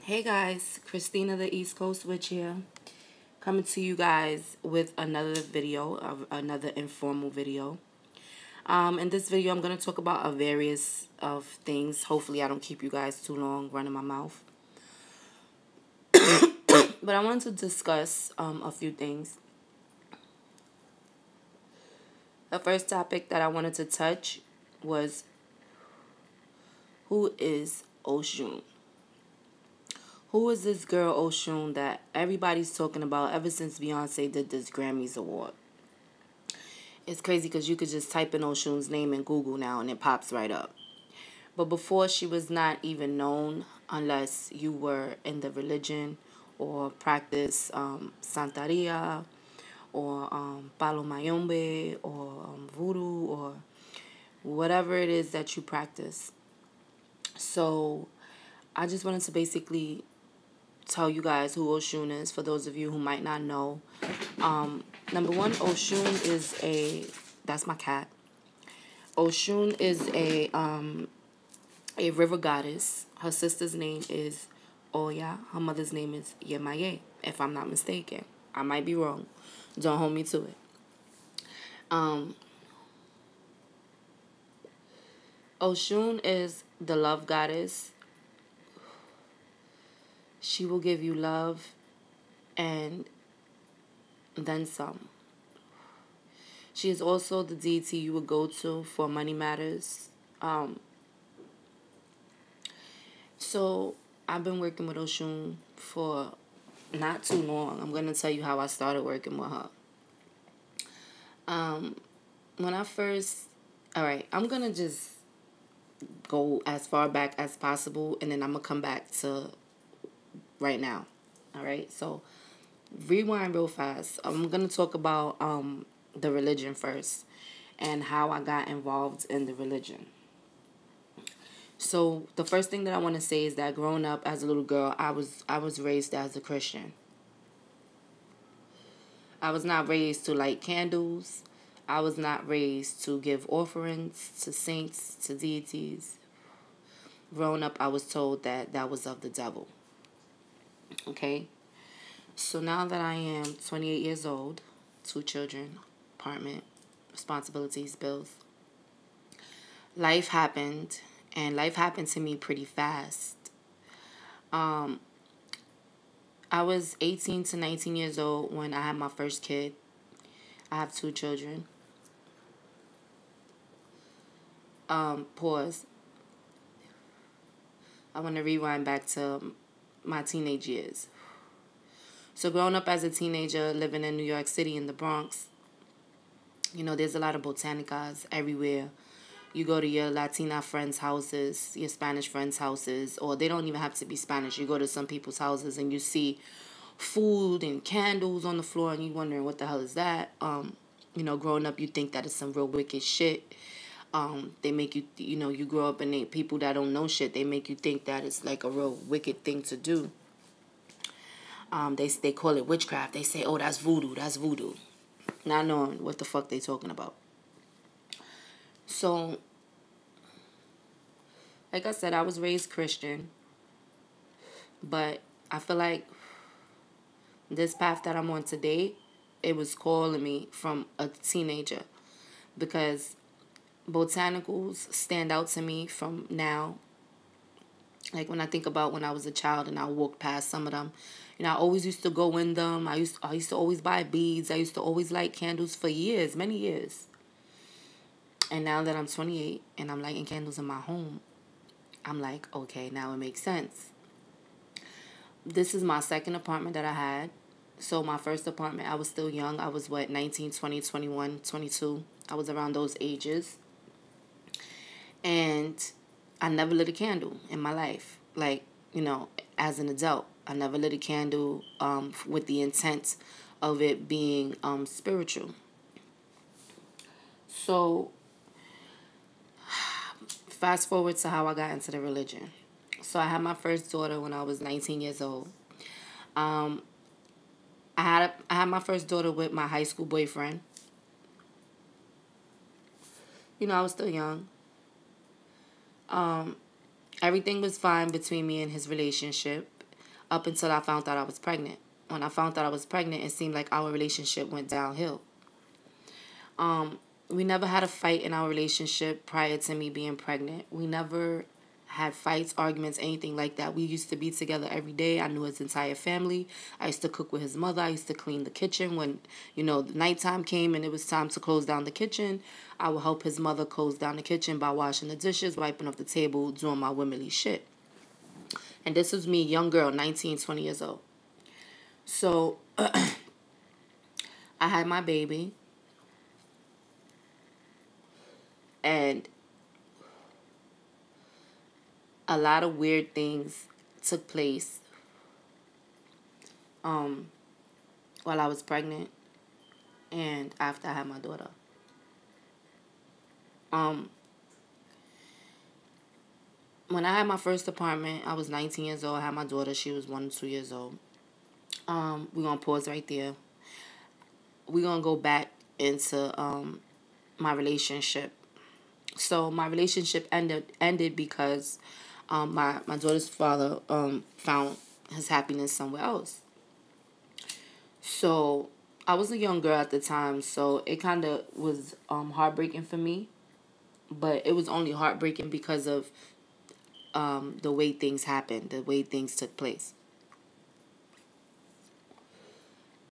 Hey guys, Christina the East Coast Witch here, coming to you guys with another video, another informal video. In this video, I'm going to talk about a various of things. Hopefully, I don't keep you guys too long running my mouth. But I wanted to discuss a few things. The first topic that I wanted to touch was, who is Oshun? Who is this girl Oshun that everybody's talking about ever since Beyonce did this Grammys award? It's crazy because you could just type in Oshun's name in Google now and it pops right up. But before, she was not even known unless you were in the religion or practice Santeria or Palo Mayombe or Voodoo or whatever it is that you practice. So I just wanted to basically tell you guys who Oshun is, for those of you who might not know. Number one, Oshun is that's my cat. Oshun is a river goddess. Her sister's name is Oya. Her mother's name is Yemaye, if I'm not mistaken. I might be wrong. Don't hold me to it. Oshun is the love goddess. She will give you love and then some. She is also the deity you would go to for money matters. So I've been working with Oshun for not too long. I'm going to tell you how I started working with her. When I first... Alright, I'm going to just go as far back as possible, and then I'm going to come back to right now. Alright, so rewind real fast. I'm going to talk about the religion first and how I got involved in the religion. So the first thing that I want to say is that growing up as a little girl, I was raised as a Christian. I was not raised to light candles. I was not raised to give offerings to saints, to deities. Growing up, I was told that that was of the devil. Okay? So now that I am 28 years old, 2 children, apartment, responsibilities, bills, life happened, and life happened to me pretty fast. I was 18 to 19 years old when I had my first kid. I have 2 children. Pause. I want to rewind back to my teenage years. So growing up as a teenager, living in New York City in the Bronx, you know, there's a lot of botanicas everywhere. You go to your Latina friends' houses, your Spanish friends' houses, or they don't even have to be Spanish. You go to some people's houses and you see food and candles on the floor and you're wondering what the hell is that. You know, growing up, you think that is some real wicked shit. They make you, you know, you grow up and people that don't know shit, they make you think that it's like a real wicked thing to do. They call it witchcraft. They say, oh, that's voodoo, that's voodoo. Not knowing what the fuck they talking about. So, like I said, I was raised Christian. But I feel like this path that I'm on today, it was calling me from a teenager. Because botanicals stand out to me from now. Like when I think about when I was a child and I walked past some of them, you know, I always used to go in them. I used to always buy beads. I used to always light candles for years, many years. And now that I'm 28 and I'm lighting candles in my home, I'm like, okay, now it makes sense. This is my second apartment that I had. So my first apartment, I was still young. I was, 19, 20, 21, 22. I was around those ages. And I never lit a candle in my life. Like, you know, as an adult, I never lit a candle with the intent of it being spiritual. So, fast forward to how I got into the religion. So I had my first daughter when I was 19 years old. I had my first daughter with my high school boyfriend. You know, I was still young. Everything was fine between me and his relationship. up until I found out I was pregnant. When I found out I was pregnant, it seemed like our relationship went downhill. We never had a fight in our relationship prior to me being pregnant. We never had fights, arguments, anything like that. We used to be together every day. I knew his entire family. I used to cook with his mother. I used to clean the kitchen when, the nighttime came and it was time to close down the kitchen. I would help his mother close down the kitchen by washing the dishes, wiping off the table, doing my womanly shit. And this was me, young girl, 19, 20 years old. So I had my baby, and a lot of weird things took place while I was pregnant and after I had my daughter. When I had my first apartment, I was 19 years old. I had my daughter. She was 1 or 2 years old. We're going to pause right there. We're going to go back into my relationship. So my relationship ended because my daughter's father found his happiness somewhere else. So I was a young girl at the time, so it kind of was heartbreaking for me. But it was only heartbreaking because of the way things happened, the way things took place.